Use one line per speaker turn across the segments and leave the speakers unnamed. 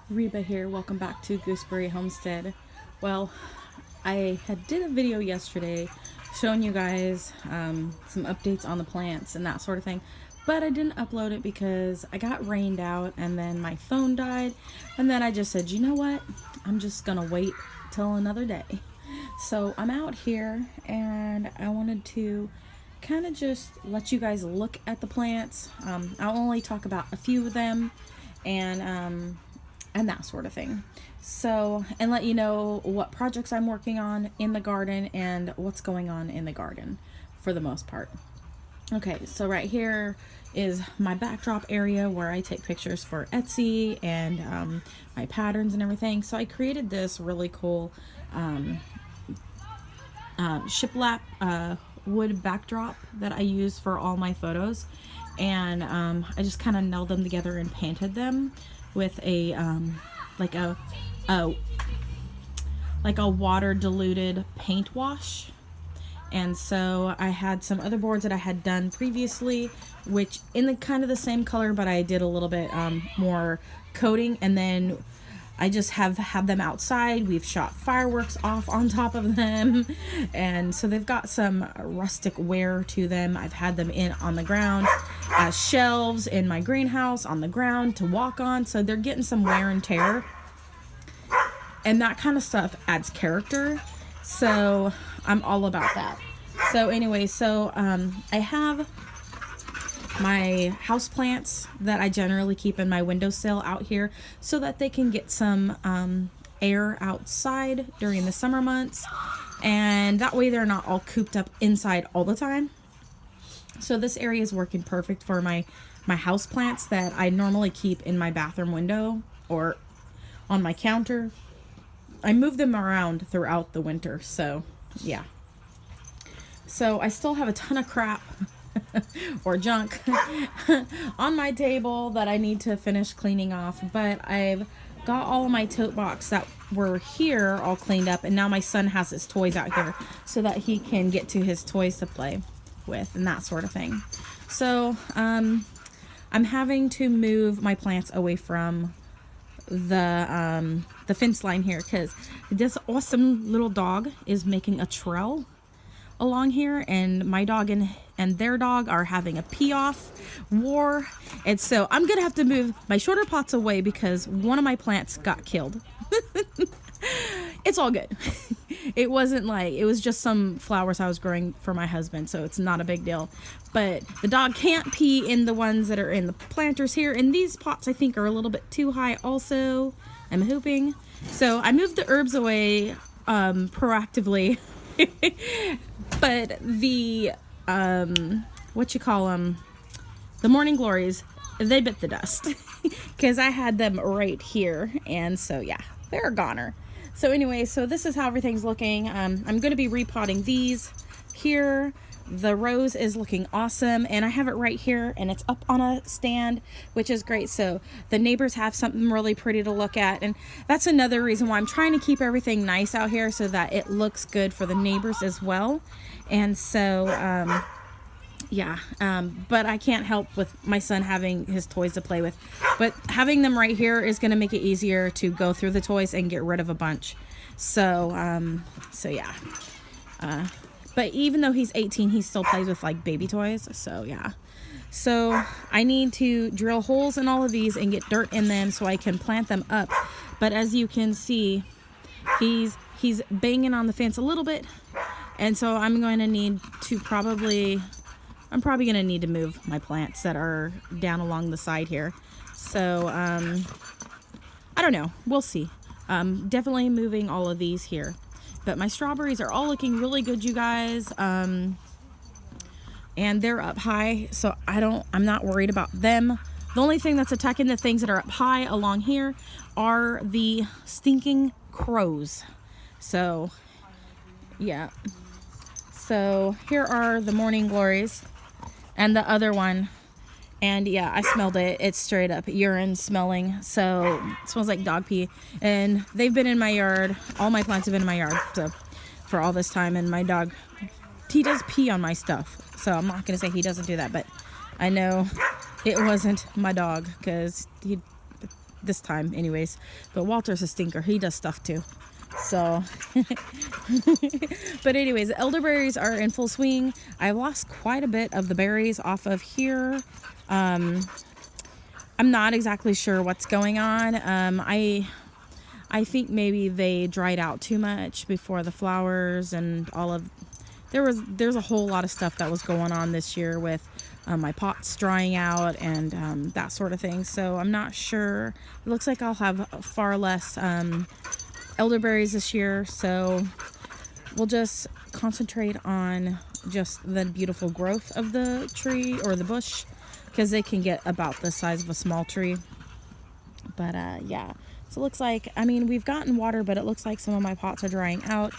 Reba here. Welcome back to Gooseberry Homestead. Well, I did a video yesterday showing you guys some updates on the plants and that sort of thing, but I didn't upload it because I got rained out and then my phone died, and then I just said, you know what, I'm just gonna wait till another day. So I'm out here and I wanted to kind of just let you guys look at the plants. I'll only talk about a few of them and that sort of thing. So, and let you know what projects I'm working on in the garden and what's going on in the garden for the most part. Okay, so right here is my backdrop area where I take pictures for Etsy and my patterns and everything. So I created this really cool shiplap wood backdrop that I use for all my photos, and I just kind of nailed them together and painted them with a like a water diluted paint wash. And so I had some other boards that I had done previously, which in the kind of the same color, but I did a little bit more coating, and then I just have had them outside. We've shot fireworks off on top of them, and so they've got some rustic wear to them. I've had them in on the ground as shelves in my greenhouse on the ground to walk on, so they're getting some wear and tear, and that kind of stuff adds character. So I'm all about that. So anyway, I have my house plants that I generally keep in my windowsill out here so that they can get some air outside during the summer months, and that way they're not all cooped up inside all the time. So this area is working perfect for my house plants that I normally keep in my bathroom window or on my counter. I move them around throughout the winter, so yeah. So I still have a ton of crap or junk on my table that I need to finish cleaning off, but I've got all of my tote box that were here all cleaned up, and now my son has his toys out here so that he can get to his toys to play with and that sort of thing. So I'm having to move my plants away from the fence line here because this awesome little dog is making a trail along here, and my dog and their dog are having a pee off war, and so I'm gonna have to move my shorter pots away because one of my plants got killed. It's all good. It was just some flowers I was growing for my husband, so it's not a big deal. But the dog can't pee in the ones that are in the planters here, and these pots I think are a little bit too high also, I'm hoping. So I moved the herbs away proactively. But the the morning glories, they bit the dust because I had them right here, and so yeah, they're a goner. So anyway, so this is how everything's looking. I'm going to be repotting these here. The rose is looking awesome, and I have it right here, and it's up on a stand, which is great. So the neighbors have something really pretty to look at, and that's another reason why I'm trying to keep everything nice out here so that it looks good for the neighbors as well. And so but I can't help with my son having his toys to play with, but having them right here is going to make it easier to go through the toys and get rid of a bunch. So yeah. But even though he's 18, he still plays with like baby toys. So yeah. So I need to drill holes in all of these and get dirt in them so I can plant them up. But as you can see, he's banging on the fence a little bit. And so I'm probably going to need to move my plants that are down along the side here. So I don't know. We'll see. Definitely moving all of these here. But my strawberries are all looking really good, you guys. And they're up high, so I'm not worried about them. The only thing that's attacking the things that are up high along here are the stinking crows. So, yeah. So here are the morning glories and the other one. And yeah, I smelled it. It's straight up urine smelling. So it smells like dog pee. And they've been in my yard. All my plants have been in my yard for all this time. And my dog, he does pee on my stuff. So I'm not going to say he doesn't do that. But I know it wasn't my dog because this time anyways. But Walter's a stinker. He does stuff too. So, but anyways, elderberries are in full swing. I lost quite a bit of the berries off of here. I'm not exactly sure what's going on. I think maybe they dried out too much before the flowers and all of, there's a whole lot of stuff that was going on this year with my pots drying out and that sort of thing. So I'm not sure. It looks like I'll have far less elderberries this year, so we'll just concentrate on just the beautiful growth of the tree or the bush, because they can get about the size of a small tree. But yeah, so it looks like, I mean, we've gotten water, but it looks like some of my pots are drying out.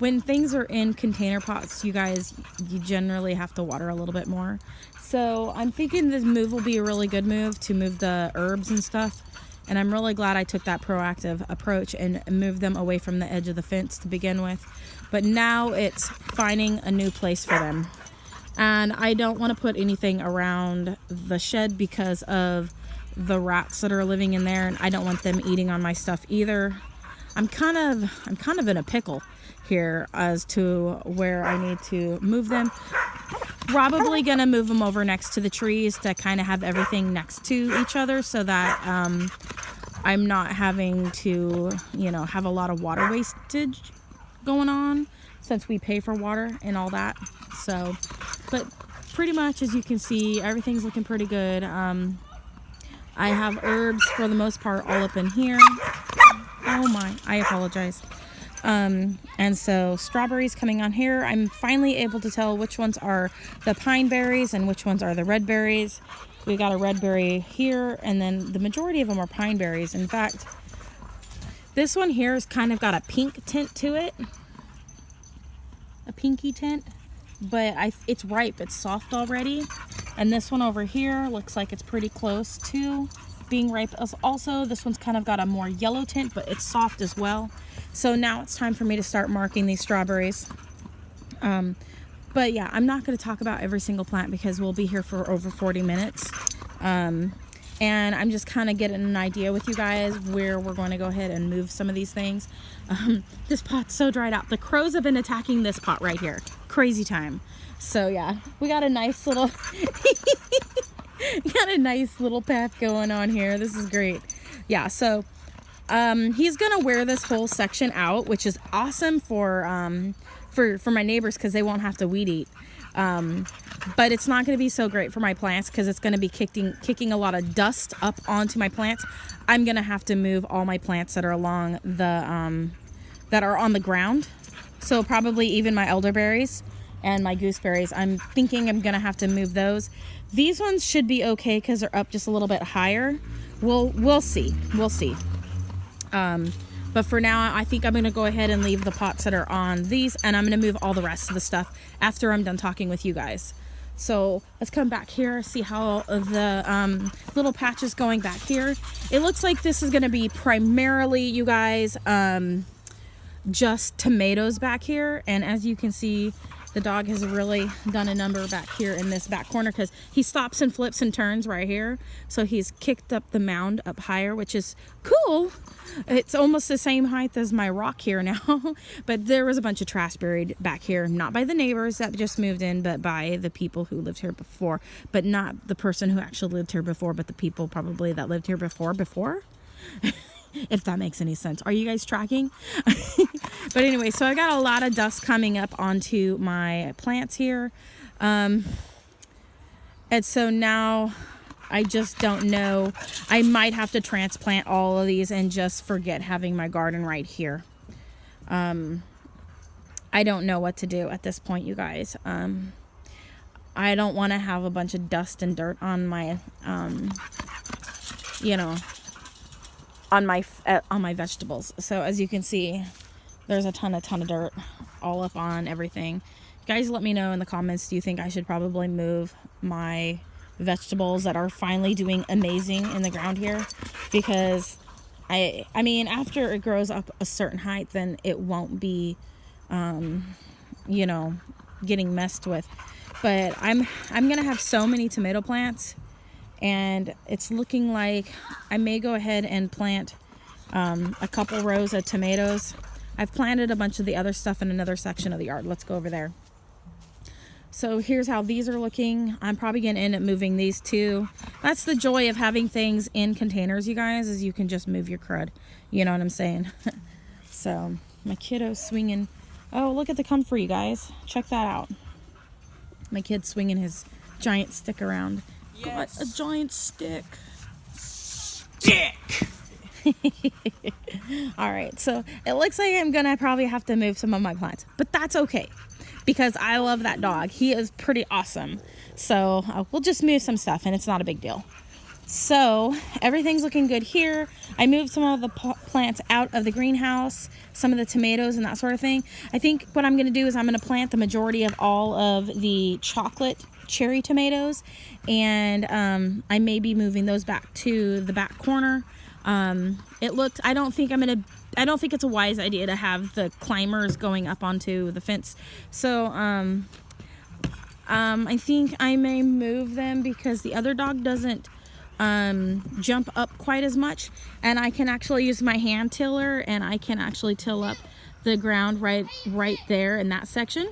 When things are in container pots, you guys, you generally have to water a little bit more. So I'm thinking this move will be a really good move to move the herbs and stuff. And I'm really glad I took that proactive approach and moved them away from the edge of the fence to begin with. But now it's finding a new place for them. And I don't want to put anything around the shed because of the rats that are living in there, and I don't want them eating on my stuff either. I'm kind of in a pickle here as to where I need to move them. Probably gonna move them over next to the trees to kind of have everything next to each other, so that I'm not having to, you know, have a lot of water wastage going on, since we pay for water and all that. So, but pretty much, as you can see, everything's looking pretty good. I have herbs for the most part all up in here. Oh my, I apologize. And so strawberries coming on here. I'm finally able to tell which ones are the pine berries and which ones are the red berries. We got a red berry here, and then the majority of them are pine berries. In fact, this one here has kind of got a pink tint to it. A pinky tint. But it's ripe, it's soft already. And this one over here looks like it's pretty close to being ripe. Also, this one's kind of got a more yellow tint, but it's soft as well. So now it's time for me to start marking these strawberries. But yeah, I'm not going to talk about every single plant because we'll be here for over 40 minutes. And I'm just kind of getting an idea with you guys where we're going to go ahead and move some of these things. This pot's so dried out. The crows have been attacking this pot right here. Crazy time. So yeah, we got a nice little path going on here. This is great. Yeah, so he's gonna wear this whole section out, which is awesome for my neighbors because they won't have to weed eat. But it's not going to be so great for my plants because it's going to be kicking a lot of dust up onto my plants. I'm going to have to move all my plants that are along the that are on the ground. So probably even my elderberries and my gooseberries. I'm thinking I'm going to have to move those. These ones should be okay because they're up just a little bit higher. We'll see. We'll see. But for now, I think I'm going to go ahead and leave the pots that are on these, and I'm going to move all the rest of the stuff after I'm done talking with you guys. So let's come back here, see how the little patch is going back here. It looks like this is going to be primarily, you guys, just tomatoes back here. And as you can see, the dog has really done a number back here in this back corner because he stops and flips and turns right here. So he's kicked up the mound up higher, which is cool. It's almost the same height as my rock here now. But there was a bunch of trash buried back here, not by the neighbors that just moved in, but by the people who lived here before. But not the person who actually lived here before, but the people probably that lived here before. If that makes any sense. Are you guys tracking? But anyway, so I got a lot of dust coming up onto my plants here. And so now I just don't know. I might have to transplant all of these and just forget having my garden right here. I don't know what to do at this point, you guys. I don't want to have a bunch of dust and dirt on my, on my vegetables. So as you can see, there's a ton of dirt all up on everything. Guys, let me know in the comments, do you think I should probably move my vegetables that are finally doing amazing in the ground here? Because I mean, after it grows up a certain height, then it won't be getting messed with. But I'm gonna have so many tomato plants, and it's looking like I may go ahead and plant a couple rows of tomatoes. I've planted a bunch of the other stuff in another section of the yard. Let's go over there. So here's how these are looking. I'm probably going to end up moving these too. That's the joy of having things in containers, you guys, is you can just move your crud. You know what I'm saying? So my kiddo's swinging. Oh, look at the comfrey, you guys. Check that out. My kid's swinging his giant stick around.
Yes.
Got a giant stick.
Stick!
All right, so it looks like I'm going to probably have to move some of my plants. But that's okay, because I love that dog. He is pretty awesome. So we'll just move some stuff, and it's not a big deal. So everything's looking good here. I moved some of the plants out of the greenhouse, some of the tomatoes and that sort of thing. I think what I'm going to do is I'm going to plant the majority of all of the chocolate cherry tomatoes, and I may be moving those back to the back corner. I don't think it's a wise idea to have the climbers going up onto the fence. So I think I may move them because the other dog doesn't jump up quite as much, and I can actually use my hand tiller, and I can actually till up the ground right there in that section.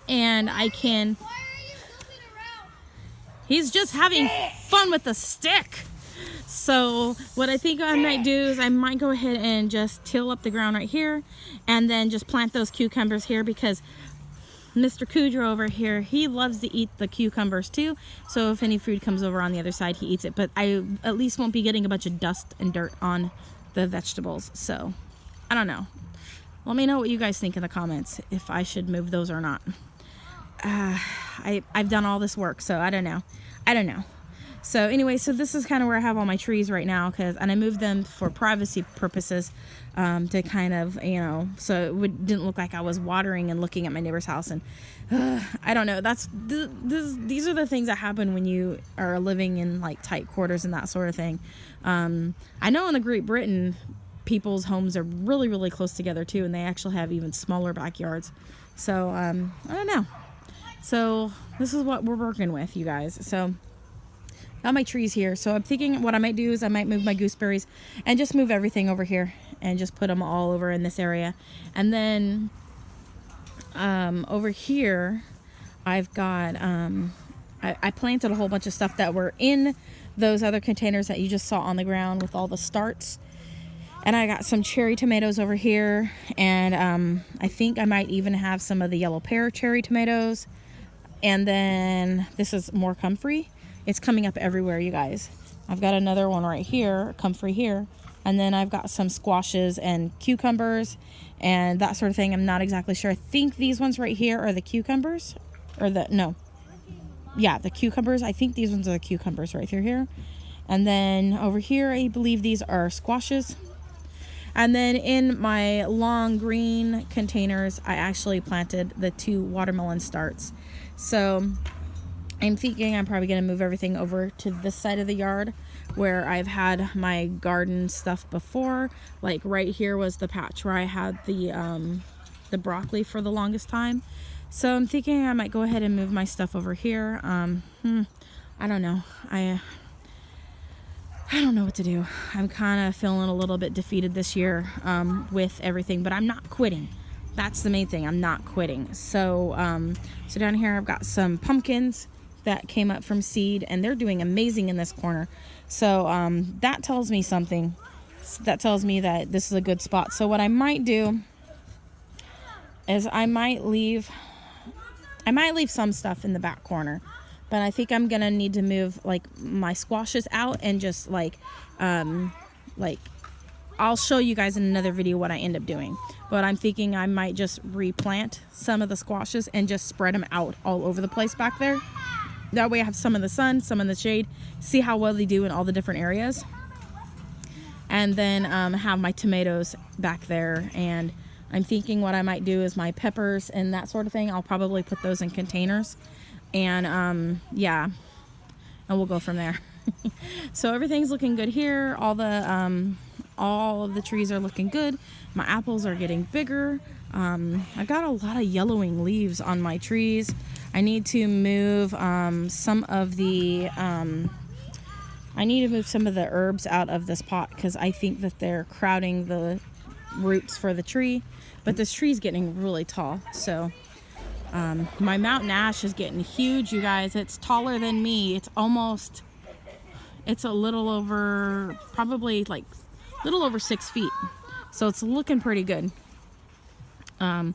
And I can, he's just having fun with the stick. So what I think I might do is I might go ahead and just till up the ground right here, and then just plant those cucumbers here, because Mr. Kudra over here, he loves to eat the cucumbers too. So if any food comes over on the other side, he eats it. But I at least won't be getting a bunch of dust and dirt on the vegetables. So I don't know. Let me know what you guys think in the comments, if I should move those or not. I've done all this work, so I don't know. So anyway, so this is kind of where I have all my trees right now, and I moved them for privacy purposes, to kind of, you know, so it didn't look like I was watering and looking at my neighbor's house. And I don't know. These are the things that happen when you are living in like tight quarters and that sort of thing. I know in the Great Britain, people's homes are really, really close together too, and they actually have even smaller backyards. So I don't know. So this is what we're working with, you guys. So got my trees here. So I'm thinking what I might do is I might move my gooseberries and just move everything over here and just put them all over in this area. And then over here, I've got, I planted a whole bunch of stuff that were in those other containers that you just saw on the ground with all the starts. And I got some cherry tomatoes over here. And I think I might even have some of the yellow pear cherry tomatoes. And then this is more comfrey. It's coming up everywhere, you guys. I've got another one right here, comfrey here. And then I've got some squashes and cucumbers and that sort of thing. I'm not exactly sure. I think these ones right here are the cucumbers. The cucumbers. I think these ones are the cucumbers right through here. And then over here, I believe these are squashes. And then in my long green containers, I actually planted the 2 watermelon starts. So I'm thinking I'm probably going to move everything over to this side of the yard where I've had my garden stuff before. Like right here was the patch where I had the broccoli for the longest time. So I'm thinking I might go ahead and move my stuff over here. I don't know. I don't know what to do. I'm kind of feeling a little bit defeated this year with everything, but I'm not quitting. That's the main thing. I'm not quitting. So so down here I've got some pumpkins that came up from seed, and they're doing amazing in this corner. So that tells me something. That tells me that this is a good spot. So what I might do is I might leave some stuff in the back corner, but I think I'm gonna need to move like my squashes out and just like I'll show you guys in another video what I end up doing. But I'm thinking I might just replant some of the squashes and just spread them out all over the place back there. That way I have some in the sun, some in the shade, see how well they do in all the different areas. And then have my tomatoes back there. And I'm thinking what I might do is my peppers and that sort of thing, I'll probably put those in containers. And yeah, and we'll go from there. So everything's looking good here. All of the trees are looking good. My apples are getting bigger. I got a lot of yellowing leaves on my trees. I need to move some of the I need to move some of the herbs out of this pot because I think that they're crowding the roots for the tree. But this tree's getting really tall. So my mountain ash is getting huge, you guys. It's taller than me. It's a little over, probably like a little over 6 feet. So it's looking pretty good. But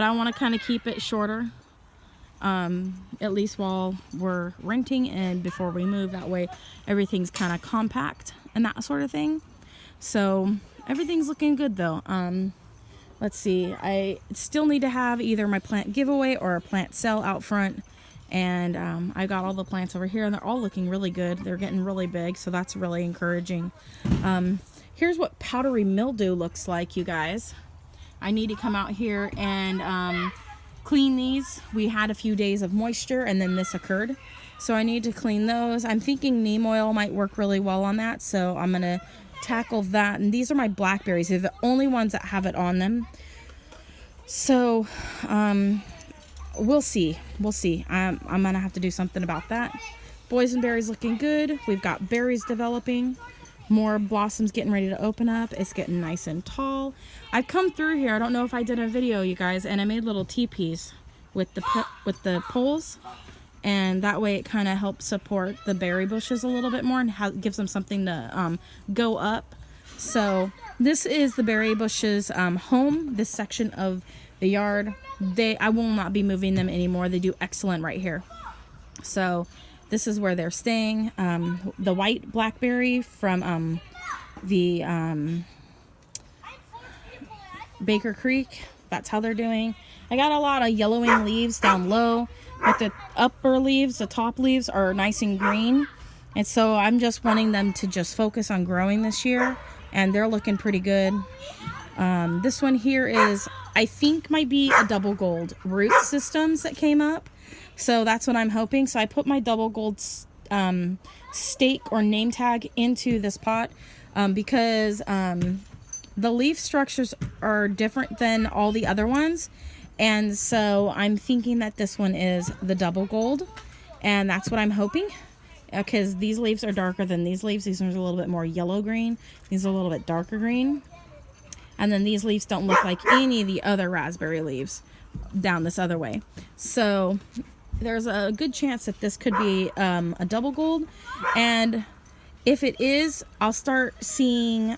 I want to kind of keep it shorter. At least while we're renting and before we move. That way everything's kind of compact and that sort of thing. So everything's looking good though. Let's see, I still need to have either my plant giveaway or a plant sale out front. And I got all the plants over here and they're all looking really good. They're getting really big, so that's really encouraging. Here's what powdery mildew looks like, you guys. I need to come out here and clean these. We had a few days of moisture and then this occurred, so I need to clean those. I'm thinking neem oil might work really well on that, so I'm gonna tackle that. And these are my blackberries. They're the only ones that have it on them, so we'll see. I'm gonna have to do something about that. Boysenberry's looking good. We've got berries developing, more blossoms getting ready to open up. It's getting nice and tall. I've come through here, I don't know if I did a video, you guys, and I made little teepees with the poles, and that way it kind of helps support the berry bushes a little bit more and gives them something to go up. So this is the berry bushes home, this section of the yard. I will not be moving them anymore. They do excellent right here. So this is where they're staying. The white blackberry from the Baker Creek, that's how they're doing. I got a lot of yellowing leaves down low, but the upper leaves, the top leaves are nice and green. And so I'm just wanting them to just focus on growing this year, and they're looking pretty good. This one here is, I think, might be a double gold root systems that came up. So that's what I'm hoping. So I put my double gold stake or name tag into this pot because the leaf structures are different than all the other ones. And so I'm thinking that this one is the double gold. And that's what I'm hoping. Because these leaves are darker than these leaves. These ones are a little bit more yellow green. These are a little bit darker green. And then these leaves don't look like any of the other raspberry leaves down this other way. So there's a good chance that this could be a double gold. And if it is, I'll start seeing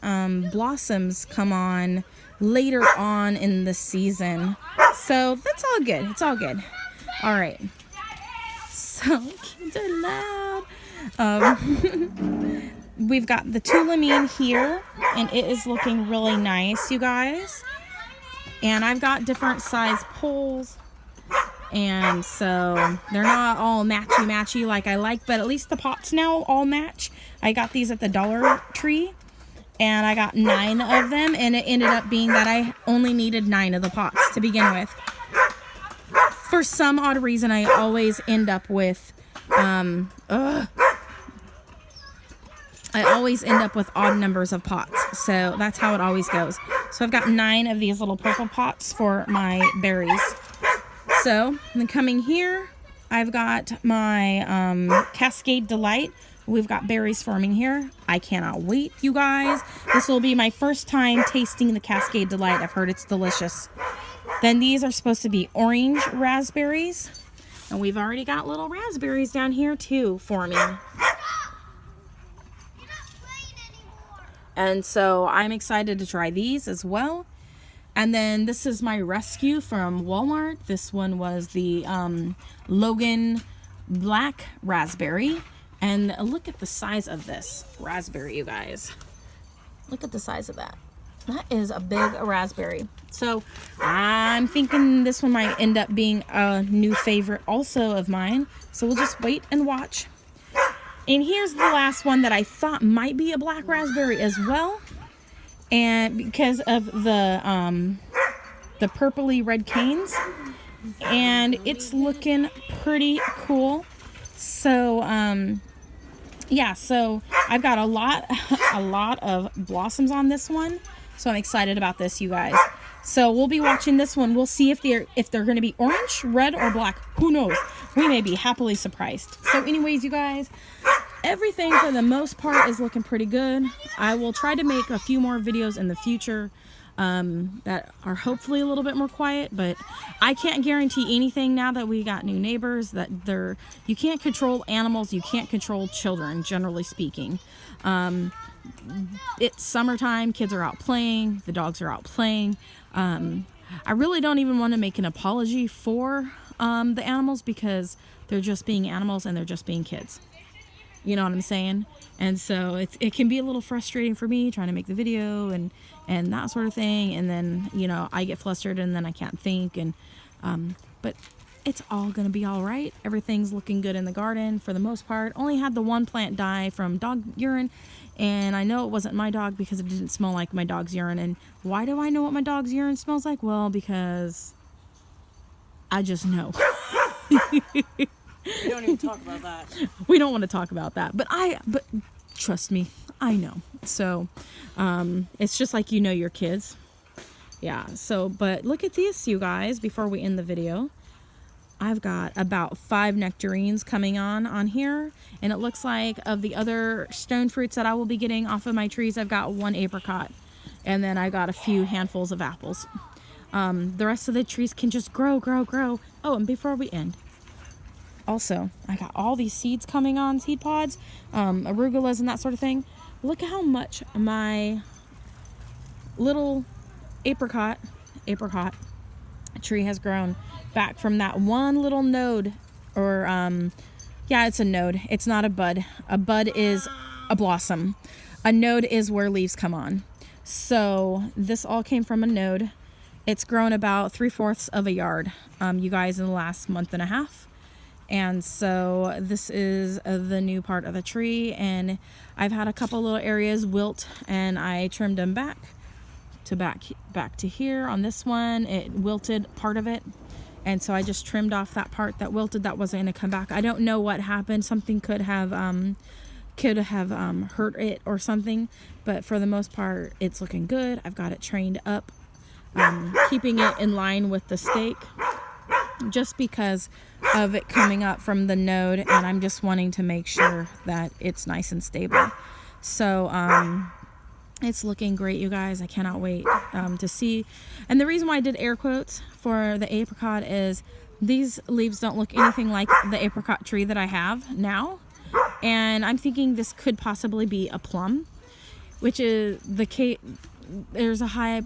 blossoms come on later on in the season. So that's all good. It's all good. All right. So kids are loud. We've got the Tulamine here, and it is looking really nice, you guys. And I've got different size poles, and so they're not all matchy like I like, but at least the pots now all match. I got these at the Dollar Tree, and I got 9 of them, and it ended up being that I only needed 9 of the pots to begin with. For some odd reason, I always end up with odd numbers of pots, so that's how it always goes. So I've got 9 of these little purple pots for my berries. So then coming here, I've got my Cascade Delight. We've got berries forming here. I cannot wait, you guys. This will be my first time tasting the Cascade Delight. I've heard it's delicious. Then these are supposed to be orange raspberries, and we've already got little raspberries down here too forming. And so I'm excited to try these as well. And then this is my rescue from Walmart. This one was the Logan Black Raspberry. And look at the size of this raspberry, you guys. Look at the size of that. That is a big raspberry. So I'm thinking this one might end up being a new favorite also of mine. So we'll just wait and watch. And here's the last one that I thought might be a black raspberry as well. And because of the purpley red canes. And it's looking pretty cool. So, yeah, so I've got a lot of blossoms on this one. So I'm excited about this, you guys. So we'll be watching this one. We'll see if they're going to be orange, red, or black. Who knows? We may be happily surprised. So anyways, you guys, everything for the most part is looking pretty good. I will try to make a few more videos in the future that are hopefully a little bit more quiet, but I can't guarantee anything now that we got new neighbors. That you can't control animals, you can't control children, generally speaking. It's summertime, kids are out playing, the dogs are out playing. I really don't even want to make an apology for the animals, because they're just being animals and they're just being kids. You know what I'm saying? And so it can be a little frustrating for me trying to make the video and that sort of thing. And then, you know, I get flustered and then I can't think. And but it's all going to be all right. Everything's looking good in the garden for the most part. Only had the one plant die from dog urine. And I know it wasn't my dog because it didn't smell like my dog's urine. And why do I know what my dog's urine smells like? Well, because I just know.
We don't even talk about that.
We don't want to talk about that, but trust me, I know. So it's just like, you know, your kids. Yeah. So, but look at this, you guys, before we end the video. I've got about 5 nectarines coming on here, and it looks like of the other stone fruits that I will be getting off of my trees, I've got 1 apricot, and then I got a few handfuls of apples. The rest of the trees can just grow. Oh, and before we end, also, I got all these seeds coming on, seed pods, arugulas and that sort of thing. Look at how much my little apricot tree has grown back from that one little node. Or, yeah, it's a node. It's not a bud. A bud is a blossom. A node is where leaves come on. So this all came from a node. It's grown about 3/4 of a yard, you guys, in the last month and a half. And so this is the new part of the tree, and I've had a couple little areas wilt, and I trimmed them back to here. On this one, it wilted part of it, and so I just trimmed off that part that wilted that wasn't going to come back. I don't know what happened. Something could have hurt it or something, but for the most part, it's looking good. I've got it trained up, keeping it in line with the stake, just because of it coming up from the node, and I'm just wanting to make sure that it's nice and stable. So it's looking great, you guys. I cannot wait to see. And the reason why I did air quotes for the apricot is these leaves don't look anything like the apricot tree that I have now, and I'm thinking this could possibly be a plum, which is the case. There's a high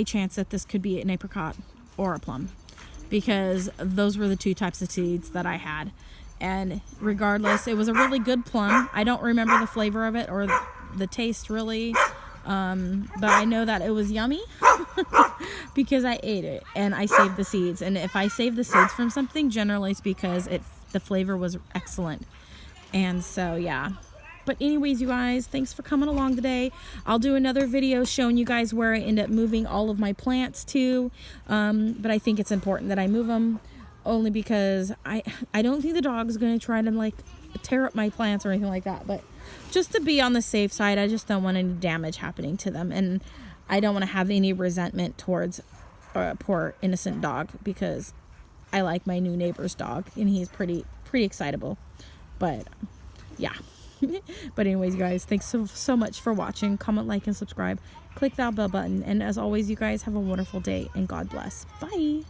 chance that this could be an apricot or a plum, because those were the 2 types of seeds that I had. And regardless, it was a really good plum. I don't remember the flavor of it or the taste really, but I know that it was yummy because I ate it and I saved the seeds. And if I save the seeds from something, generally it's because the flavor was excellent. And so, yeah. But anyways, you guys, thanks for coming along today. I'll do another video showing you guys where I end up moving all of my plants to. But I think it's important that I move them, only because I don't think the dog's going to try to like tear up my plants or anything like that. But just to be on the safe side, I just don't want any damage happening to them. And I don't want to have any resentment towards a poor innocent dog, because I like my new neighbor's dog and he's pretty excitable. But yeah. But anyways, you guys, thanks so much for watching. Comment, like, and subscribe. Click that bell button. And as always, you guys have a wonderful day, and God bless. Bye.